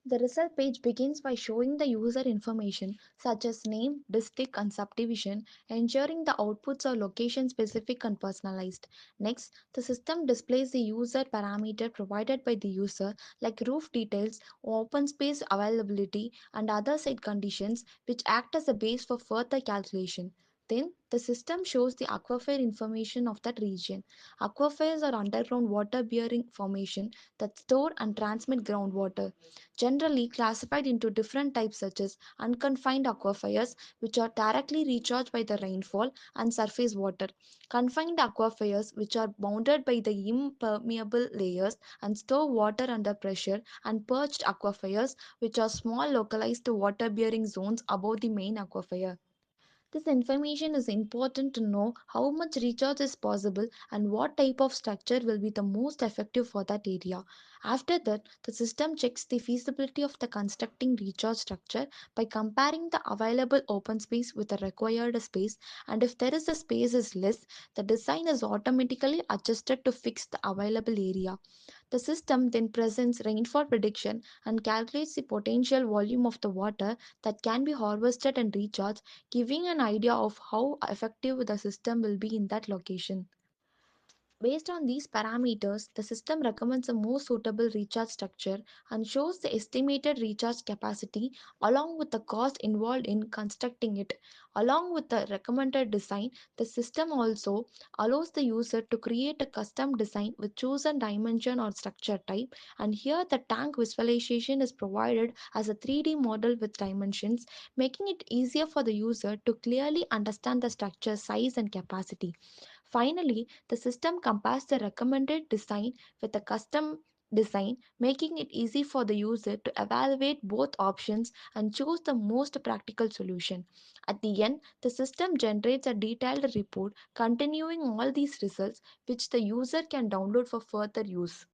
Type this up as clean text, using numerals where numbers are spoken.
The result page begins by showing the user information such as name, district, and subdivision, ensuring the outputs are location specific and personalized. Next, the system displays the user parameter provided by the user like roof details, open space availability, and other site conditions which act as a base for further calculation. Then, the system shows the aquifer information of that region. Aquifers are underground water bearing formation that store and transmit groundwater, generally classified into different types such as unconfined aquifers, which are directly recharged by the rainfall and surface water, confined aquifers, which are bounded by the impermeable layers and store water under pressure, and perched aquifers, which are small localized water bearing zones above the main aquifer. This information is important to know how much recharge is possible and what type of structure will be the most effective for that area. After that, the system checks the feasibility of the constructing recharge structure by comparing the available open space with the required space, and if there is a space is less, the design is automatically adjusted to fix the available area. The system then presents rainfall prediction and calculates the potential volume of the water that can be harvested and recharged, giving an idea of how effective the system will be in that location. Based on these parameters, the system recommends a more suitable recharge structure and shows the estimated recharge capacity along with the cost involved in constructing it. Along with the recommended design, the system also allows the user to create a custom design with chosen dimension or structure type, and here the tank visualization is provided as a 3D model with dimensions, making it easier for the user to clearly understand the structure size and capacity. Finally, the system compares the recommended design with a custom design, making it easy for the user to evaluate both options and choose the most practical solution. At the end, the system generates a detailed report containing all these results, which the user can download for further use.